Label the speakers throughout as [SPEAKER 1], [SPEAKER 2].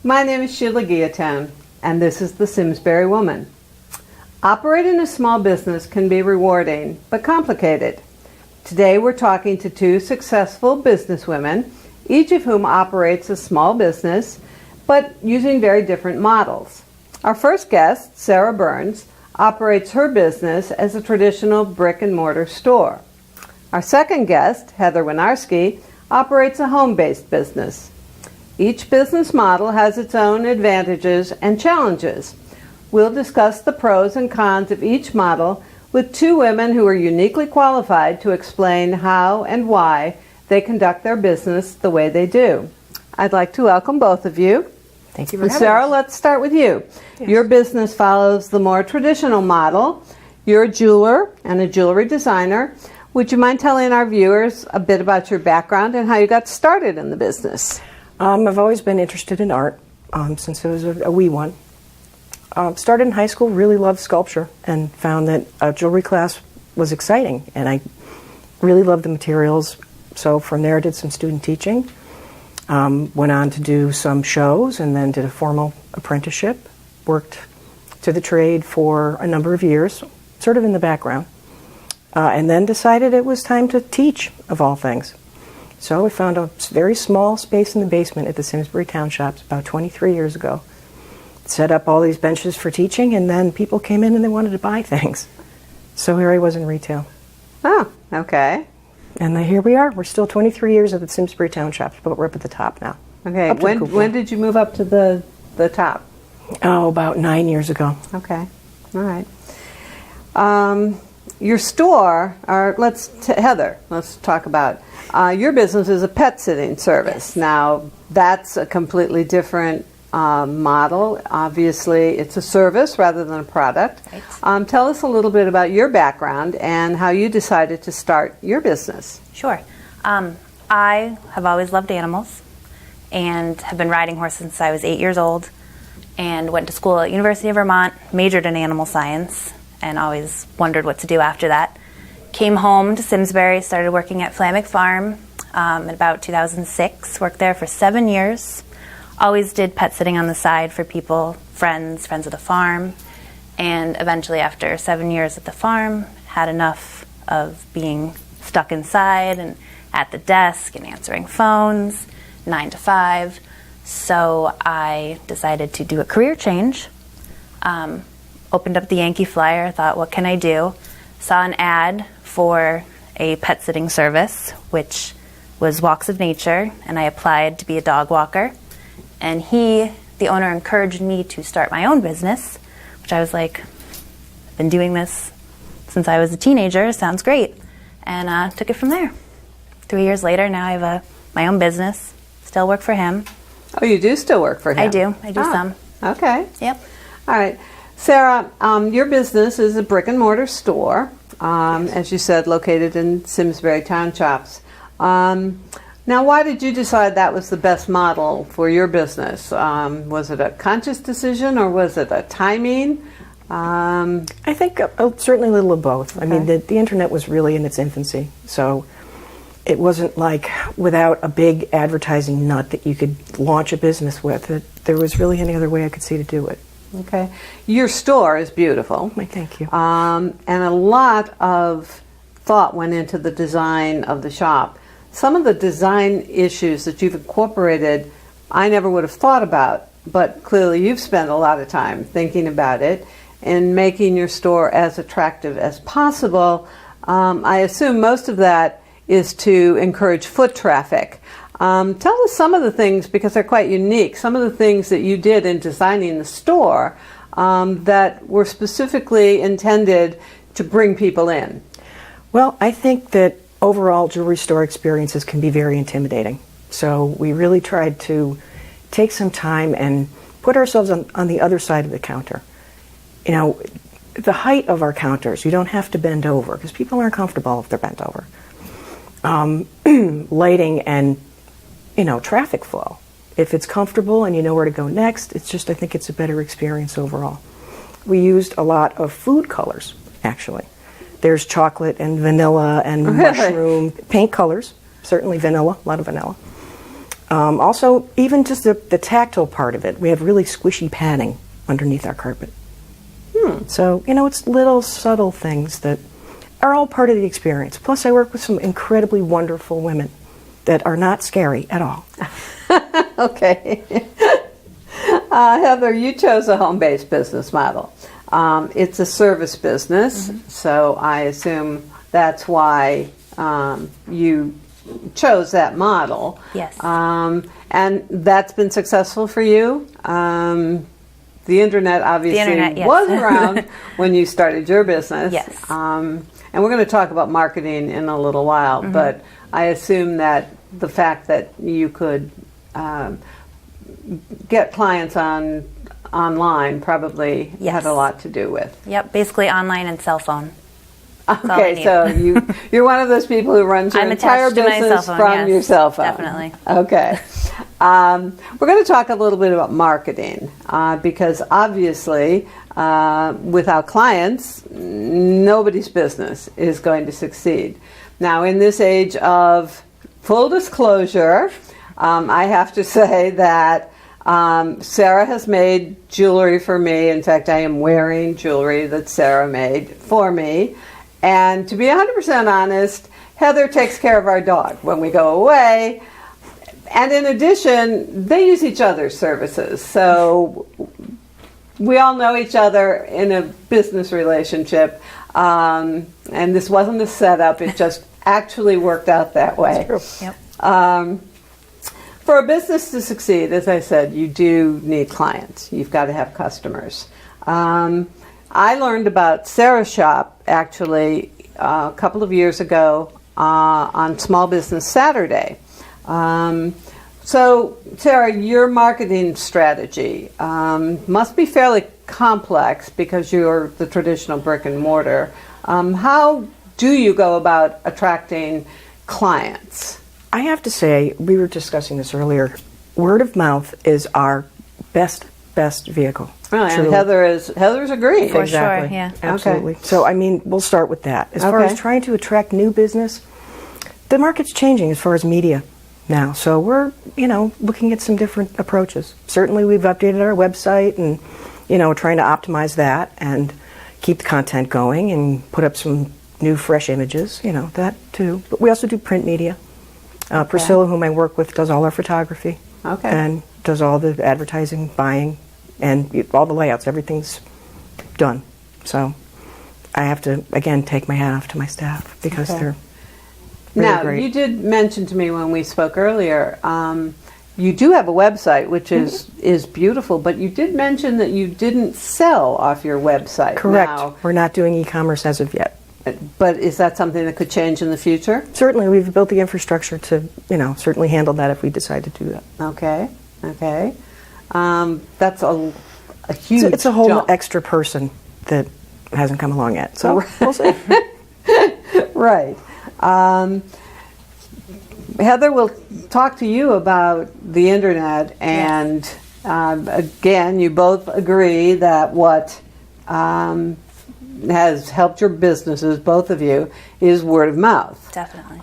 [SPEAKER 1] My name is Sheila Guilloton, and this is the Simsbury Woman. Operating a small business can be rewarding, but complicated. Today we're talking to two successful businesswomen, each of whom operates a small business, but using very different models. Our first guest, Sarah Byrnes, operates her business as a traditional brick-and-mortar store. Our second guest, Heather Winarski, operates a home-based business. Each business model has its own advantages and challenges. We'll discuss the pros and cons of each model with two women who are uniquely qualified to explain how and why they conduct their business the way they do. I'd like to welcome both of you.
[SPEAKER 2] Thank you for having
[SPEAKER 1] Sarah,
[SPEAKER 2] us.
[SPEAKER 1] let's start with you.
[SPEAKER 2] Yes.
[SPEAKER 1] Your business follows the more traditional model. You're a jeweler and a jewelry designer. Would you mind telling our viewers a bit about your background and how you got started in the business?
[SPEAKER 2] I've always been interested in art since I was a wee one. Started in high school, really loved sculpture, and found that a jewelry class was exciting, and I really loved the materials. So from there I did some student teaching, went on to do some shows, and then did a formal apprenticeship, worked to the trade for a number of years, sort of in the background, and then decided it was time to teach, of all things. So we found a very small space in the basement at the Simsbury Town Shops about 23 years ago. Set up all these benches for teaching, and then people came in and they wanted to buy things. So here I was in retail.
[SPEAKER 1] Oh, okay.
[SPEAKER 2] And here we are. We're still 23 years at the Simsbury Town Shops, but we're up at the top now.
[SPEAKER 1] Okay.
[SPEAKER 2] Up to the
[SPEAKER 1] When did you move up to the top?
[SPEAKER 2] Oh, about 9 years ago.
[SPEAKER 1] Okay. All right. Your store, Heather, let's talk about your business is a pet sitting service.
[SPEAKER 3] Yes.
[SPEAKER 1] Now, that's a completely different model. Obviously, it's a service rather than a product.
[SPEAKER 3] Right.
[SPEAKER 1] Tell us a little bit about your background and how you decided to start your business.
[SPEAKER 3] Sure. I have always loved animals and have been riding horses since I was 8 years old, and went to school at University of Vermont, majored in animal science, and always wondered what to do after that. Came home to Simsbury, started working at Flammick Farm in about 2006, worked there for 7 years. Always did pet sitting on the side for people, friends of the farm, and eventually after 7 years at the farm, had enough of being stuck inside and at the desk and answering phones, 9 to 5. So I decided to do a career change. Opened up the Yankee Flyer, thought, what can I do? Saw an ad for a pet sitting service, which was Walks of Nature, and I applied to be a dog walker. And the owner, encouraged me to start my own business, which I was like, I've been doing this since I was a teenager, sounds great. And took it from there. 3 years later, now I have my own business, still work for him.
[SPEAKER 1] Oh, you do still work for him?
[SPEAKER 3] I do some.
[SPEAKER 1] Okay.
[SPEAKER 3] Yep.
[SPEAKER 1] All right. Sarah, your business is a brick-and-mortar store, as you said, located in Simsbury Town Shops. Now, why did you decide that was the best model for your business? Was it a conscious decision, or was it a timing?
[SPEAKER 2] I think certainly a little of both.
[SPEAKER 1] Okay.
[SPEAKER 2] I mean, the internet was really in its infancy, so it wasn't like without a big advertising nut that you could launch a business with. There was really any other way I could see to do it.
[SPEAKER 1] Okay. Your store is beautiful.
[SPEAKER 2] Thank you.
[SPEAKER 1] And a lot of thought went into the design of the shop. Some of the design issues that you've incorporated, I never would have thought about, but clearly you've spent a lot of time thinking about it and making your store as attractive as possible. I assume most of that is to encourage foot traffic. Tell us some of the things, because they're quite unique, some of the things that you did in designing the store that were specifically intended to bring people in.
[SPEAKER 2] Well, I think that overall jewelry store experiences can be very intimidating. So we really tried to take some time and put ourselves on the other side of the counter. You know, the height of our counters, you don't have to bend over because people aren't comfortable if they're bent over. Lighting and, traffic flow. If it's comfortable and you know where to go next, I think it's a better experience overall. We used a lot of food colors, actually. There's chocolate and vanilla and mushroom, paint colors, certainly vanilla, a lot of vanilla. Also, even just the tactile part of it. We have really squishy padding underneath our carpet. So, it's little subtle things that are all part of the experience. Plus, I work with some incredibly wonderful women that are not scary at all.
[SPEAKER 1] Okay. Heather, you chose a home-based business model. It's a service business, so I assume that's why you chose that model.
[SPEAKER 3] Yes.
[SPEAKER 1] And that's been successful for you. The internet obviously
[SPEAKER 3] yes.
[SPEAKER 1] was around when you started your business.
[SPEAKER 3] Yes.
[SPEAKER 1] And we're going to talk about marketing in a little while, but I assume that the fact that you could get clients online probably
[SPEAKER 3] Yes.
[SPEAKER 1] had a lot to do with.
[SPEAKER 3] Yep, basically online and cell phone. all I
[SPEAKER 1] Okay,
[SPEAKER 3] need.
[SPEAKER 1] so you're one of those people who runs your
[SPEAKER 3] I'm
[SPEAKER 1] entire
[SPEAKER 3] attached to my
[SPEAKER 1] business
[SPEAKER 3] cell phone,
[SPEAKER 1] from
[SPEAKER 3] yes,
[SPEAKER 1] your cell phone.
[SPEAKER 3] definitely.
[SPEAKER 1] Okay. We're going to talk a little bit about marketing because obviously without clients, nobody's business is going to succeed. Now, in this age of full disclosure, I have to say that Sarah has made jewelry for me. In fact, I am wearing jewelry that Sarah made for me. And to be 100% honest, Heather takes care of our dog when we go away. And in addition, they use each other's services. So we all know each other in a business relationship. And this wasn't a setup. It just actually worked out that way.
[SPEAKER 2] That's true.
[SPEAKER 3] Yep.
[SPEAKER 1] For a business to succeed, as I said, you do need clients. You've got to have customers. I learned about Sarah's shop actually a couple of years ago on Small Business Saturday. So, Sarah, your marketing strategy must be fairly complex because you're the traditional brick and mortar. How do you go about attracting clients?
[SPEAKER 2] I have to say, we were discussing this earlier, word of mouth is our best vehicle.
[SPEAKER 1] Really, and
[SPEAKER 2] Truly.
[SPEAKER 1] Heather's agreed.
[SPEAKER 3] For
[SPEAKER 2] Exactly.
[SPEAKER 3] sure, yeah.
[SPEAKER 2] Absolutely.
[SPEAKER 1] Okay.
[SPEAKER 2] So, we'll start with that. As far
[SPEAKER 1] Okay.
[SPEAKER 2] as trying to attract new business, the market's changing as far as media now. So we're, looking at some different approaches. Certainly we've updated our website and, trying to optimize that and keep the content going and put up some new, fresh images, that too. But we also do print media. Priscilla, whom I work with, does all our photography.
[SPEAKER 1] Okay.
[SPEAKER 2] And does all the advertising, buying, and all the layouts. Everything's done. So I have to, again, take my hat off to my staff because
[SPEAKER 1] Okay.
[SPEAKER 2] they're really
[SPEAKER 1] Now,
[SPEAKER 2] great.
[SPEAKER 1] you did mention to me when we spoke earlier, you do have a website, which is beautiful, but you did mention that you didn't sell off your website.
[SPEAKER 2] Correct.
[SPEAKER 1] Now,
[SPEAKER 2] We're not doing e-commerce as of yet.
[SPEAKER 1] but is that something that could change in the future?
[SPEAKER 2] Certainly, we've built the infrastructure to, certainly handle that if we decide to do that.
[SPEAKER 1] Okay. That's a huge
[SPEAKER 2] It's a whole
[SPEAKER 1] jump.
[SPEAKER 2] extra person that hasn't come along yet. So we'll see.
[SPEAKER 1] Right. Heather, we'll talk to you about the internet, and again, you both agree that what has helped your businesses, both of you, is word of mouth.
[SPEAKER 3] Definitely.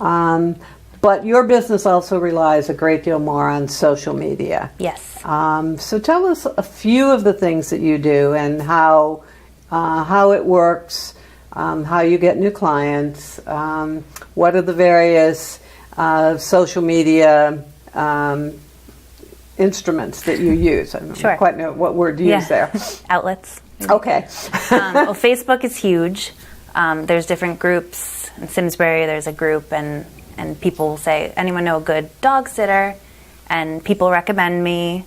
[SPEAKER 1] But your business also relies a great deal more on social media.
[SPEAKER 3] Yes.
[SPEAKER 1] So tell us a few of the things that you do and how it works, how you get new clients, what are the various social media instruments that you use. I don't
[SPEAKER 3] Sure.
[SPEAKER 1] quite know what word to use there.
[SPEAKER 3] Outlets.
[SPEAKER 1] Okay.
[SPEAKER 3] Well, Facebook is huge. There's different groups. In Simsbury, there's a group, and people will say, anyone know a good dog sitter? And people recommend me.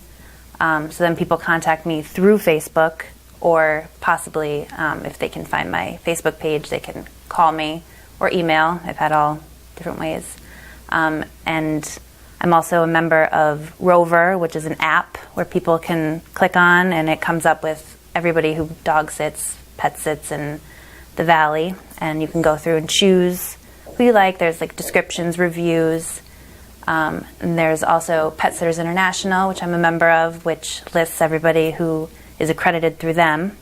[SPEAKER 3] So then people contact me through Facebook, or possibly if they can find my Facebook page, they can call me or email. I've had all different ways. And I'm also a member of Rover, which is an app where people can click on, and it comes up with everybody who dog sits, pet sits in the valley, and you can go through and choose who you like. There's like descriptions, reviews, and there's also Pet Sitters International, which I'm a member of, which lists everybody who is accredited through them.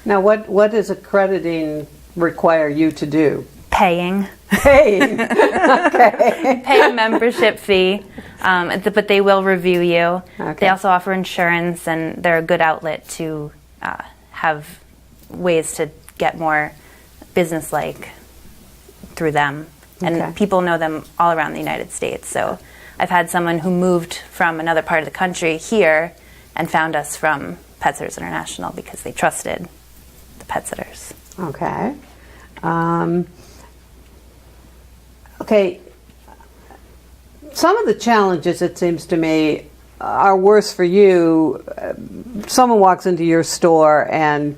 [SPEAKER 1] Now, what does accrediting require you to do?
[SPEAKER 3] Paying.
[SPEAKER 1] Paying. Okay.
[SPEAKER 3] Pay a membership fee, but they will review you.
[SPEAKER 1] Okay.
[SPEAKER 3] They also offer insurance, and they're a good outlet to have ways to get more business-like through them. And
[SPEAKER 1] Okay.
[SPEAKER 3] people know them all around the United States. So I've had someone who moved from another part of the country here and found us from Pet Sitters International because they trusted the pet sitters.
[SPEAKER 1] Okay. Okay. Some of the challenges, it seems to me, are worse for you. Someone walks into your store and,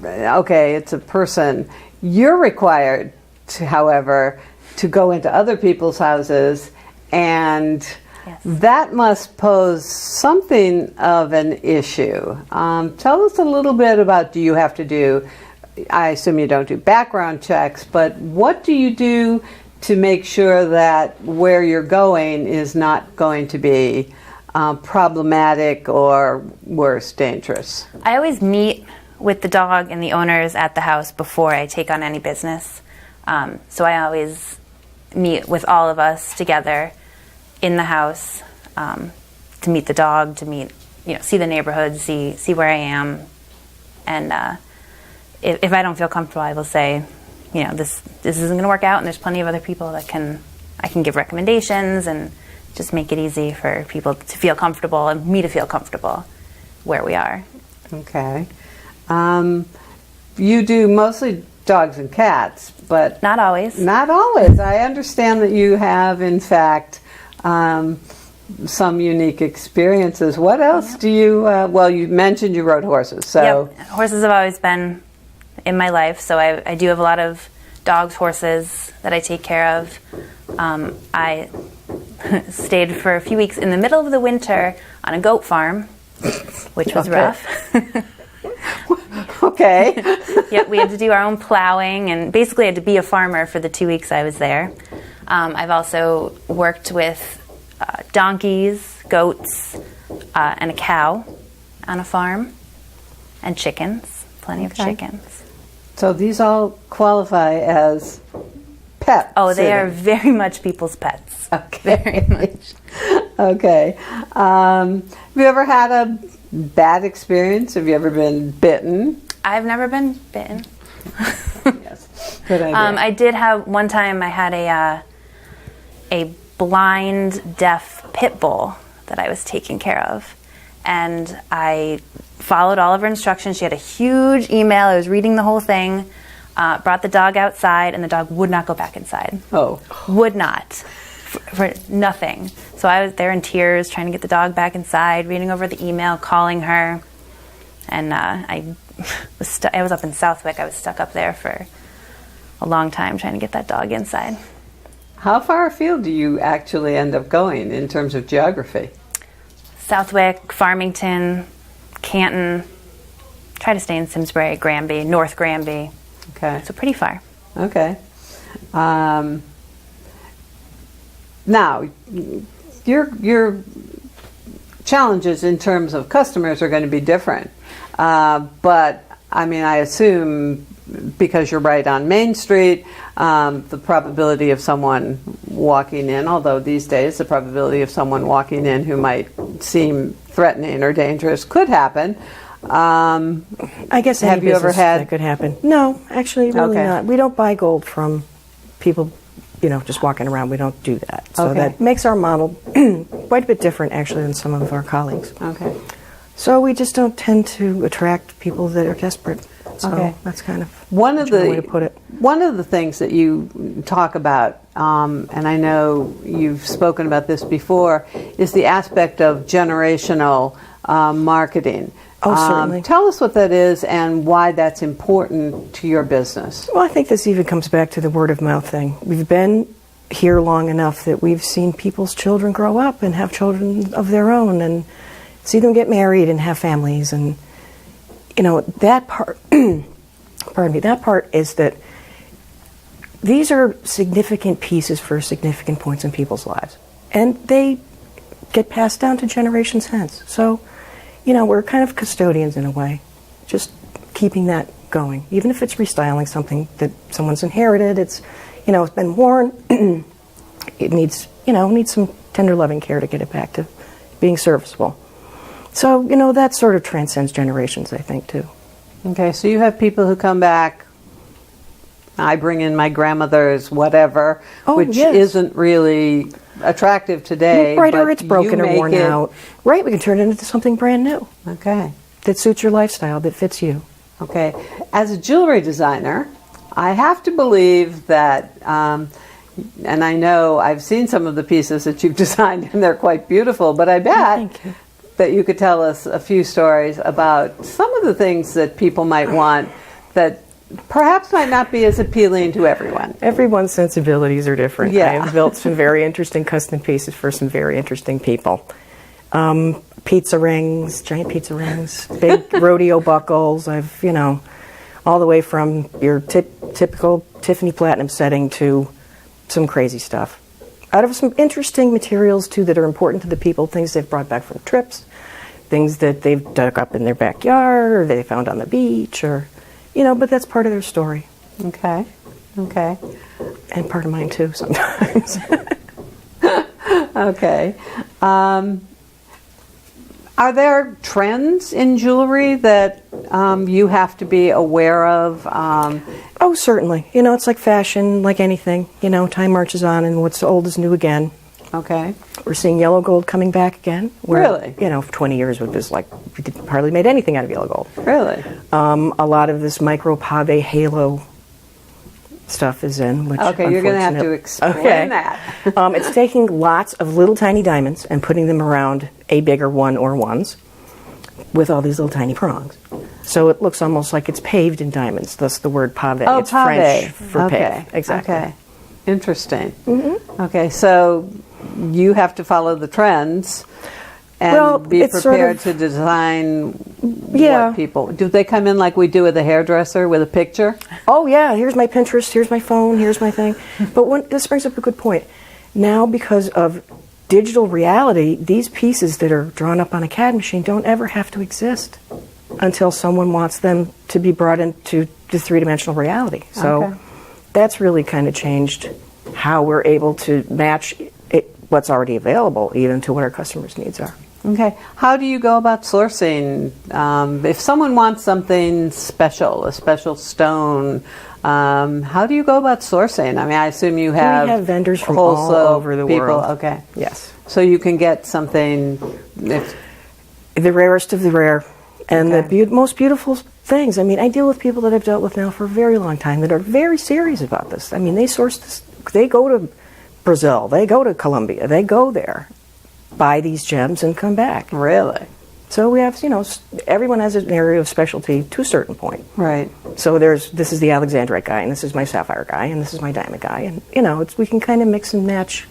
[SPEAKER 1] okay, it's a person. You're required to, however, to go into other people's houses, and
[SPEAKER 3] Yes.
[SPEAKER 1] that must pose something of an issue. Tell us a little bit about, do you have to do, I assume you don't do background checks, but what do you do to make sure that where you're going is not going to be problematic or worse, dangerous?
[SPEAKER 3] I always meet with the dog and the owners at the house before I take on any business. So I always meet with all of us together in the house to meet the dog, to meet, see the neighborhood, see where I am. And if I don't feel comfortable, I will say, this isn't going to work out, and there's plenty of other people that I can give recommendations and just make it easy for people to feel comfortable and me to feel comfortable where we are.
[SPEAKER 1] Okay. You do mostly dogs and cats, but
[SPEAKER 3] Not always.
[SPEAKER 1] not always. I understand that you have, in fact, some unique experiences. What else do you, you mentioned you rode horses, so.
[SPEAKER 3] Yep. Horses have always been in my life, so I do have a lot of dogs, horses that I take care of. I stayed for a few weeks in the middle of the winter on a goat farm, which was
[SPEAKER 1] Okay.
[SPEAKER 3] rough.
[SPEAKER 1] Okay.
[SPEAKER 3] Yep, we had to do our own plowing, and basically had to be a farmer for the 2 weeks I was there. I've also worked with donkeys, goats, and a cow on a farm, and chickens, plenty of
[SPEAKER 1] Okay.
[SPEAKER 3] chickens.
[SPEAKER 1] So these all qualify as pet
[SPEAKER 3] Oh, they are
[SPEAKER 1] sitting.
[SPEAKER 3] very much people's pets.
[SPEAKER 1] Okay.
[SPEAKER 3] Very much.
[SPEAKER 1] Okay. Have you ever had a bad experience? Have you ever been bitten?
[SPEAKER 3] I've never been bitten.
[SPEAKER 1] Yes. Good idea.
[SPEAKER 3] I did have one time. I had a blind, deaf pit bull that I was taking care of, and I followed all of her instructions. She had a huge email. I was reading the whole thing. Brought the dog outside, and the dog would not go back inside.
[SPEAKER 1] Oh.
[SPEAKER 3] Would not, for nothing. So I was there in tears, trying to get the dog back inside, reading over the email, calling her, and I was up in Southwick. I was stuck up there for a long time trying to get that dog inside.
[SPEAKER 1] How far afield do you actually end up going in terms of geography?
[SPEAKER 3] Southwick, Farmington, Canton. Try to stay in Simsbury, Granby, North Granby.
[SPEAKER 1] Okay.
[SPEAKER 3] So pretty far.
[SPEAKER 1] Okay. Now, your challenges in terms of customers are going to be different. But, I mean, I assume because you're right on Main Street, the probability of someone walking in, although these days the probability of someone walking in who might seem threatening or dangerous could happen.
[SPEAKER 2] I guess any
[SPEAKER 1] Have you ever
[SPEAKER 2] business
[SPEAKER 1] had-
[SPEAKER 2] that could happen? No, actually, really
[SPEAKER 1] Okay.
[SPEAKER 2] not. We don't buy gold from people, just walking around. We don't do that. So
[SPEAKER 1] Okay.
[SPEAKER 2] that makes our model quite a bit different, actually, than some of our colleagues.
[SPEAKER 1] Okay.
[SPEAKER 2] So we just don't tend to attract people that are desperate. So
[SPEAKER 1] Okay.
[SPEAKER 2] that's kind of
[SPEAKER 1] One of
[SPEAKER 2] a way to put it.
[SPEAKER 1] One of the things that you talk about, and I know you've spoken about this before, is the aspect of generational marketing.
[SPEAKER 2] Oh, certainly.
[SPEAKER 1] Tell us what that is and why that's important to your business.
[SPEAKER 2] Well, I think this even comes back to the word of mouth thing. We've been here long enough that we've seen people's children grow up and have children of their own, and see them get married and have families, and that part. Pardon me. That part is that these are significant pieces for significant points in people's lives, and they get passed down to generations hence. So, we're kind of custodians in a way, just keeping that going. Even if it's restyling something that someone's inherited, it's been worn, it needs some tender loving care to get it back to being serviceable. So, that sort of transcends generations, I think, too.
[SPEAKER 1] Okay, so you have people who come back, I bring in my grandmother's whatever, which
[SPEAKER 2] yes.
[SPEAKER 1] isn't really attractive today.
[SPEAKER 2] Right,
[SPEAKER 1] but
[SPEAKER 2] or it's broken or
[SPEAKER 1] you
[SPEAKER 2] worn
[SPEAKER 1] make it-
[SPEAKER 2] out. Right, we can turn it into something brand new
[SPEAKER 1] Okay,
[SPEAKER 2] that suits your lifestyle, that fits you.
[SPEAKER 1] okay. As a jewelry designer, I have to believe that, and I know I've seen some of the pieces that you've designed and they're quite beautiful, but I bet
[SPEAKER 2] Thank you.
[SPEAKER 1] that you could tell us a few stories about some of the things that people might want that perhaps might not be as appealing to everyone.
[SPEAKER 2] Everyone's sensibilities are different.
[SPEAKER 1] Yeah.
[SPEAKER 2] I have built some very interesting custom pieces for some very interesting people. Pizza rings, giant pizza rings, big rodeo buckles. I've, all the way from your typical Tiffany Platinum setting to some crazy stuff. Out of some interesting materials, too, that are important to the people, things they've brought back from trips, things that they've dug up in their backyard or they found on the beach, or, but that's part of their story.
[SPEAKER 1] Okay, okay,
[SPEAKER 2] And part of mine, too, sometimes.
[SPEAKER 1] okay. Are there trends in jewelry that you have to be aware of?
[SPEAKER 2] Oh, certainly. It's like fashion, like anything. Time marches on and what's old is new again.
[SPEAKER 1] Okay.
[SPEAKER 2] We're seeing yellow gold coming back again.
[SPEAKER 1] Really?
[SPEAKER 2] For 20 years, it was like we hardly made anything out of yellow gold.
[SPEAKER 1] Really?
[SPEAKER 2] A lot of this micro pave halo stuff is in. Which
[SPEAKER 1] Okay, you're going to have to explain that.
[SPEAKER 2] It's taking lots of little tiny diamonds and putting them around a bigger one or ones with all these little tiny prongs. So it looks almost like it's paved in diamonds, thus the word pave.
[SPEAKER 1] Oh,
[SPEAKER 2] it's
[SPEAKER 1] pave.
[SPEAKER 2] French for
[SPEAKER 1] Okay.
[SPEAKER 2] pave. Exactly.
[SPEAKER 1] Okay. Interesting. Mm-hmm. Okay, so you have to follow the trends and be
[SPEAKER 2] it's
[SPEAKER 1] prepared
[SPEAKER 2] sort of-
[SPEAKER 1] to design
[SPEAKER 2] Yeah.
[SPEAKER 1] what people... Do they come in like we do with a hairdresser with a picture?
[SPEAKER 2] Oh, yeah, here's my Pinterest, here's my phone, here's my thing. But this brings up a good point. Now, because of digital reality, these pieces that are drawn up on a CAD machine don't ever have to exist until someone wants them to be brought into the three-dimensional reality. So
[SPEAKER 1] Okay.
[SPEAKER 2] that's really kind of changed how we're able to match what's already available even to what our customers' needs are.
[SPEAKER 1] Okay. How do you go about sourcing? If someone wants something special, a special stone, how do you go about sourcing? I mean, I assume you have...
[SPEAKER 2] We have vendors from all
[SPEAKER 1] wholesale
[SPEAKER 2] over the
[SPEAKER 1] people.
[SPEAKER 2] world.
[SPEAKER 1] Okay.
[SPEAKER 2] Yes.
[SPEAKER 1] So you can get something...
[SPEAKER 2] The rarest of the rare. And
[SPEAKER 1] Okay.
[SPEAKER 2] the most beautiful things. I mean, I deal with people that I've dealt with now for a very long time that are very serious about this. I mean, they source this. They go to Brazil. They go to Colombia. They go there, buy these gems, and come back.
[SPEAKER 1] Really?
[SPEAKER 2] So we have, everyone has an area of specialty to a certain point.
[SPEAKER 1] Right.
[SPEAKER 2] So this is the Alexandrite guy, and this is my sapphire guy, and this is my diamond guy. And, we can kind of mix and match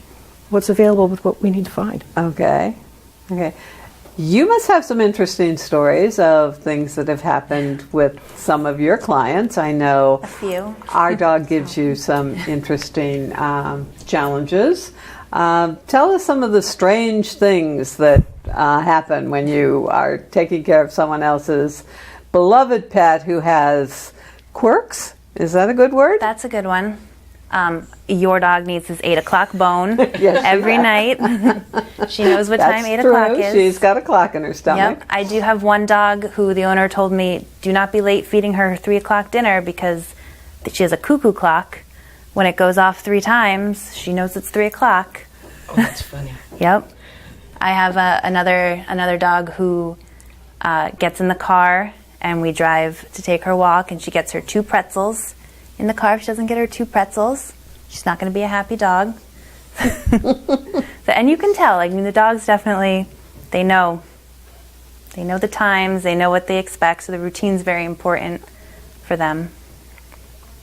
[SPEAKER 2] what's available with what we need to find.
[SPEAKER 1] Okay. Okay. You must have some interesting stories of things that have happened with some of your clients. I know
[SPEAKER 3] A few.
[SPEAKER 1] our dog gives you some interesting challenges. Tell us some of the strange things that happen when you are taking care of someone else's beloved pet who has quirks. Is that a good word?
[SPEAKER 3] That's a good one. Your dog needs his 8 o'clock bone
[SPEAKER 1] Yes, she
[SPEAKER 3] every
[SPEAKER 1] does.
[SPEAKER 3] night. She knows what
[SPEAKER 1] That's
[SPEAKER 3] time 8
[SPEAKER 1] true.
[SPEAKER 3] o'clock is.
[SPEAKER 1] She's got a clock in her stomach.
[SPEAKER 3] Yep. I do have one dog who the owner told me, do not be late feeding her 3 o'clock dinner because she has a cuckoo clock. When it goes off 3 times, she knows it's 3 o'clock.
[SPEAKER 2] Oh, that's funny.
[SPEAKER 3] Yep. I have another dog who gets in the car and we drive to take her walk, and she gets her 2 pretzels in the car. If she doesn't get her 2 pretzels, she's not going to be a happy dog. And you can tell. I mean, the dogs definitely, they know the times, they know what they expect, so the routine's very important for them.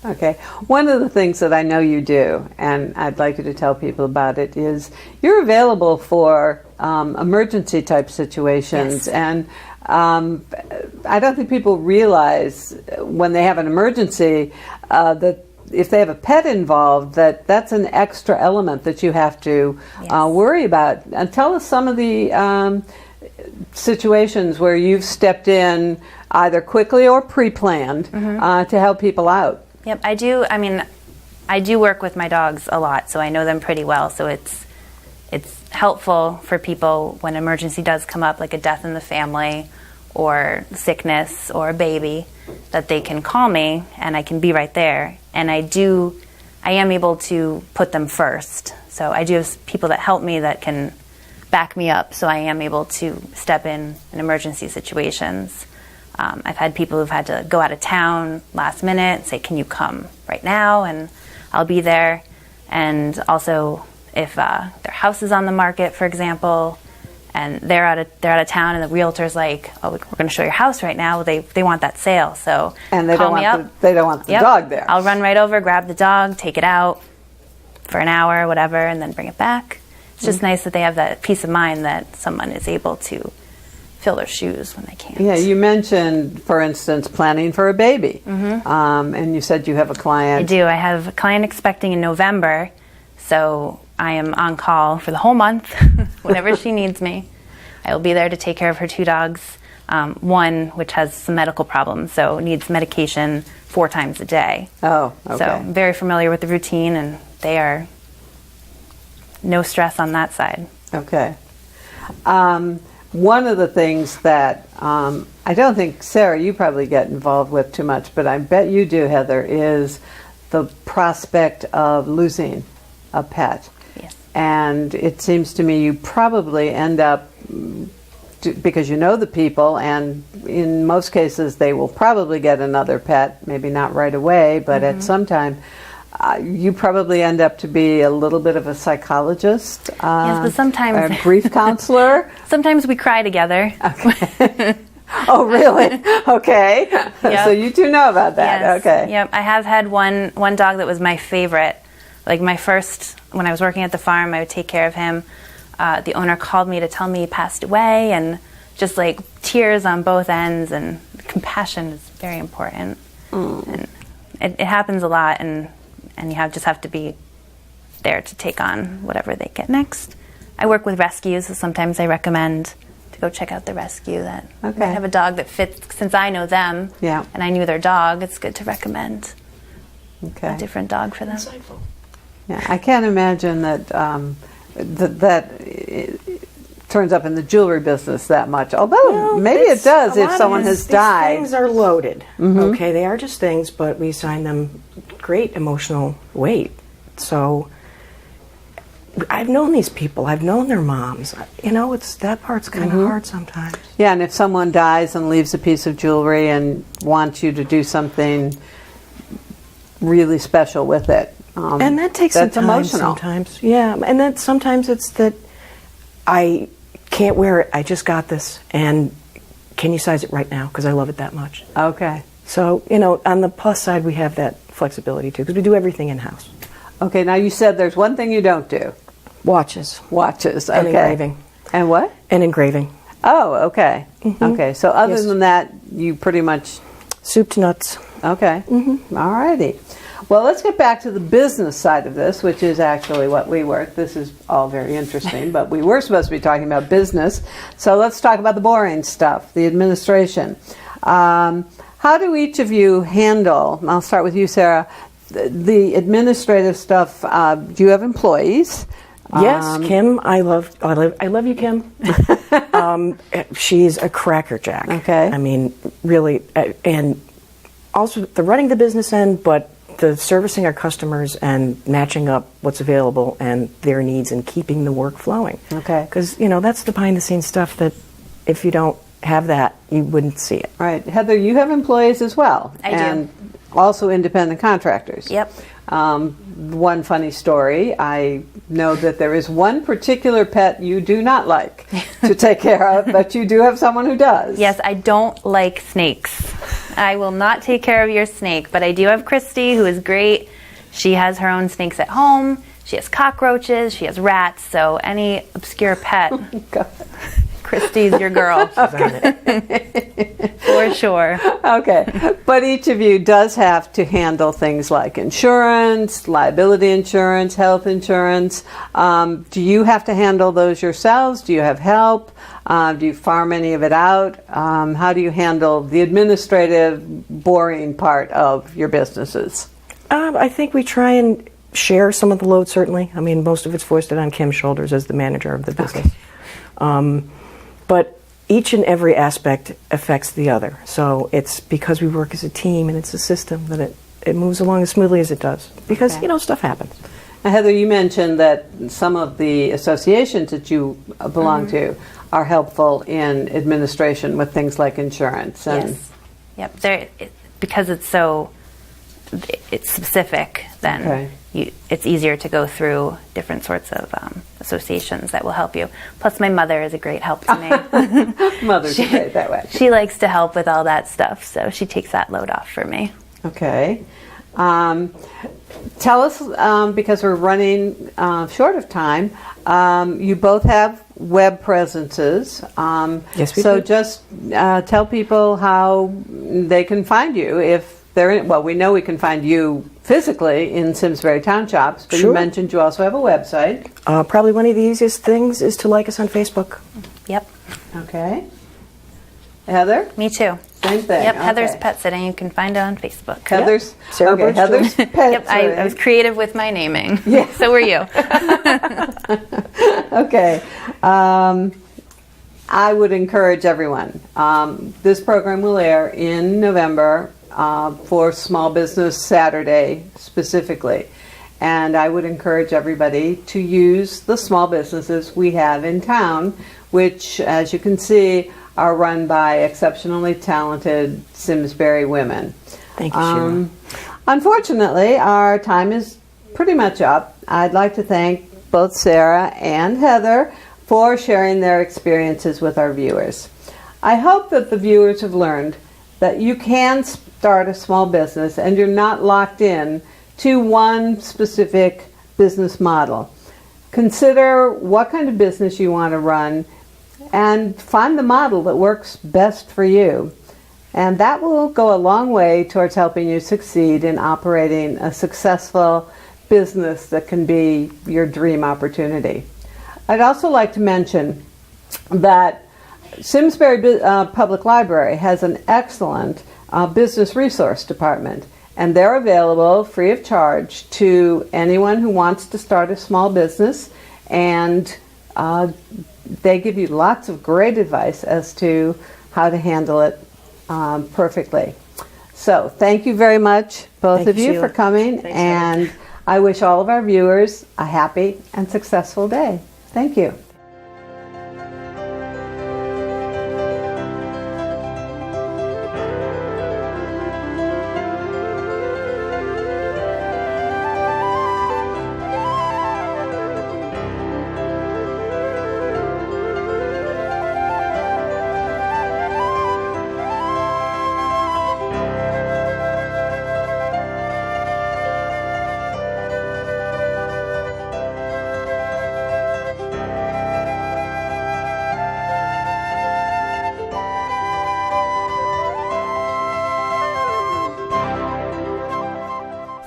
[SPEAKER 1] Okay. One of the things that I know you do, and I'd like you to tell people about it, is you're available for emergency type situations.
[SPEAKER 3] Yes.
[SPEAKER 1] And I don't think people realize when they have an emergency that if they have a pet involved, that's an extra element that you have to
[SPEAKER 3] Yes.
[SPEAKER 1] worry about. And tell us some of the situations where you've stepped in either quickly or pre-planned to help people out.
[SPEAKER 3] Yep, I do. I mean, I do work with my dogs a lot, so I know them pretty well. So it's helpful for people when emergency does come up, like a death in the family or sickness or a baby, that they can call me and I can be right there. And I am able to put them first. So I do have people that help me that can back me up, so I am able to step in emergency situations. I've had people who've had to go out of town last minute, say, can you come right now? And I'll be there. And also, if their house is on the market, for example, and they're out of town, and the realtor's like, "Oh, we're going to show your house right now." Well, they want that sale, so
[SPEAKER 1] and they
[SPEAKER 3] call
[SPEAKER 1] don't
[SPEAKER 3] me
[SPEAKER 1] want
[SPEAKER 3] up.
[SPEAKER 1] they don't want the
[SPEAKER 3] Yep.
[SPEAKER 1] dog there.
[SPEAKER 3] I'll run right over, grab the dog, take it out for an hour, or whatever, and then bring it back. It's just nice that they have that peace of mind that someone is able to fill their shoes when they can't.
[SPEAKER 1] Yeah, you mentioned, for instance, planning for a baby, and you said you have a client.
[SPEAKER 3] I do. I have a client expecting in November, so I am on call for the whole month. Whenever she needs me, I will be there to take care of her 2 dogs. One which has some medical problems, so needs medication 4 times a day.
[SPEAKER 1] Oh, okay.
[SPEAKER 3] So I'm very familiar with the routine, and they are no stress on that side.
[SPEAKER 1] Okay. One of the things that I don't think, Sarah, you probably get involved with too much, but I bet you do, Heather, is the prospect of losing a pet.
[SPEAKER 3] Yes.
[SPEAKER 1] And it seems to me you probably end up, because you know the people, and in most cases they will probably get another pet, maybe not right away, but at some time. You probably end up to be a little bit of a psychologist.
[SPEAKER 3] Yes, but sometimes
[SPEAKER 1] a grief counselor.
[SPEAKER 3] Sometimes we cry together.
[SPEAKER 1] Okay. Oh, really? Okay.
[SPEAKER 3] Yep.
[SPEAKER 1] So you do know about that.
[SPEAKER 3] Yes.
[SPEAKER 1] Okay.
[SPEAKER 3] Yep. I have had one dog that was my favorite. Like my first, when I was working at the farm, I would take care of him. The owner called me to tell me he passed away, and just like tears on both ends, and compassion is very important. And it happens a lot, and you just have to be there to take on whatever they get next. I work with rescues, so sometimes I recommend to go check out the rescue that might have a dog that fits. Since I know them, and I knew their dog, it's good to recommend a different dog for them.
[SPEAKER 2] Insightful.
[SPEAKER 1] Yeah, I can't imagine that that it turns up in the jewelry business that much. Although maybe it does if someone has died.
[SPEAKER 2] These things are loaded. Okay, they are just things, but we assign them great emotional weight. So I've known these people. I've known their moms. You know, that part's kind of hard sometimes.
[SPEAKER 1] Yeah, and if someone dies and leaves a piece of jewelry and wants you to do something really special with it,
[SPEAKER 2] and that takes some time
[SPEAKER 1] emotional.
[SPEAKER 2] Sometimes. Yeah, and then sometimes it's that I can't wear it. I just got this, and can you size it right now? Because I love it that much.
[SPEAKER 1] Okay.
[SPEAKER 2] So, you know, on the plus side, we have that flexibility too, because we do everything in house.
[SPEAKER 1] Okay. Now you said there's one thing you don't do.
[SPEAKER 2] Watches.
[SPEAKER 1] Watches. Okay.
[SPEAKER 2] And engraving.
[SPEAKER 1] And what?
[SPEAKER 2] And engraving.
[SPEAKER 1] Oh, okay. Okay. So other than that, you pretty much.
[SPEAKER 2] Soup to nuts.
[SPEAKER 1] Okay. All righty. Well, let's get back to the business side of this, which is actually what we work. This is all very interesting, but we were supposed to be talking about business. So let's talk about the boring stuff, the administration. How do each of you handle, I'll start with you, Sarah, the administrative stuff? Do you have employees?
[SPEAKER 2] Yes, Kim. I love you, Kim. She's a crackerjack.
[SPEAKER 1] Okay.
[SPEAKER 2] I mean, really, and also the running the business end, but the servicing our customers and matching up what's available and their needs and keeping the work flowing.
[SPEAKER 1] Okay.
[SPEAKER 2] Because, you know, that's the behind-the-scenes stuff that if you don't have that, you wouldn't see it.
[SPEAKER 1] Right. Heather, you have employees as well.
[SPEAKER 3] I do.
[SPEAKER 1] And also independent contractors.
[SPEAKER 3] Yep.
[SPEAKER 1] One funny story, I know that there is one particular pet you do not like to take care of, but you do have someone who does.
[SPEAKER 3] Yes, I don't like snakes. I will not take care of your snake, but I do have Christy, who is great. She has her own snakes at home. She has cockroaches. She has rats. So any obscure pet, Christy's your girl.
[SPEAKER 2] She's on it.
[SPEAKER 3] For sure.
[SPEAKER 1] Okay, but each of you does have to handle things like insurance, liability insurance, health insurance. Do you have to handle those yourselves? Do you have help? Do you farm any of it out? How do you handle the administrative, boring part of your businesses?
[SPEAKER 2] I think we try and share some of the load, certainly. I mean, most of it's foisted on Kim's shoulders as the manager of the business. Okay. But each and every aspect affects the other. So it's because we work as a team and it's a system that it moves along as smoothly as it does. Because,
[SPEAKER 1] Okay.
[SPEAKER 2] stuff happens.
[SPEAKER 1] Now, Heather, you mentioned that some of the associations that you belong to are helpful in administration with things like insurance. And
[SPEAKER 3] Yes. Yep. Because it's specific, then
[SPEAKER 1] Okay.
[SPEAKER 3] it's easier to go through different sorts of associations that will help you. Plus, my mother is a great help to me.
[SPEAKER 1] Mothers are great that way.
[SPEAKER 3] She likes to help with all that stuff, so she takes that load off for me.
[SPEAKER 1] Okay. Tell us, because we're running short of time, you both have web presences.
[SPEAKER 2] Yes, we
[SPEAKER 1] so
[SPEAKER 2] do.
[SPEAKER 1] just tell people how they can find you if they're in. Well, we know we can find you physically in Simsbury Town Shops, but you
[SPEAKER 2] Sure.
[SPEAKER 1] mentioned you also have a website.
[SPEAKER 2] Probably one of the easiest things is to like us on Facebook.
[SPEAKER 3] Yep.
[SPEAKER 1] Okay. Heather?
[SPEAKER 3] Me too.
[SPEAKER 1] Same thing.
[SPEAKER 3] Yep. Heather's
[SPEAKER 1] okay.
[SPEAKER 3] Pet Sitting. You can find it on Facebook.
[SPEAKER 1] Heather's.
[SPEAKER 2] Sarah
[SPEAKER 1] okay,
[SPEAKER 2] Birch
[SPEAKER 1] Heather's
[SPEAKER 2] too.
[SPEAKER 1] Pet
[SPEAKER 3] Yep. I was creative with my naming.
[SPEAKER 1] Yeah.
[SPEAKER 3] So were you.
[SPEAKER 1] Okay. I would encourage everyone. This program will air in November for Small Business Saturday specifically. And I would encourage everybody to use the small businesses we have in town, which, as you can see, are run by exceptionally talented Simsbury women.
[SPEAKER 2] Thank you, Sheila.
[SPEAKER 1] Unfortunately, our time is pretty much up. I'd like to thank both Sarah and Heather for sharing their experiences with our viewers. I hope that the viewers have learned that you can start a small business and you're not locked in to one specific business model. Consider what kind of business you want to run and find the model that works best for you. And that will go a long way towards helping you succeed in operating a successful business that can be your dream opportunity. I'd also like to mention that Simsbury Public Library has an excellent business resource department, and they're available free of charge to anyone who wants to start a small business, and they give you lots of great advice as to how to handle it perfectly. So thank you very much, both
[SPEAKER 2] Thank
[SPEAKER 1] of
[SPEAKER 2] you,
[SPEAKER 1] you,
[SPEAKER 2] Sheila.
[SPEAKER 1] for coming,
[SPEAKER 2] Thanks,
[SPEAKER 1] and I wish all of our viewers a happy and successful day. Thank you.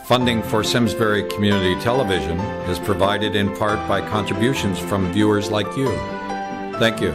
[SPEAKER 4] Funding for Simsbury Community Television is provided in part by contributions from viewers like you. Thank you.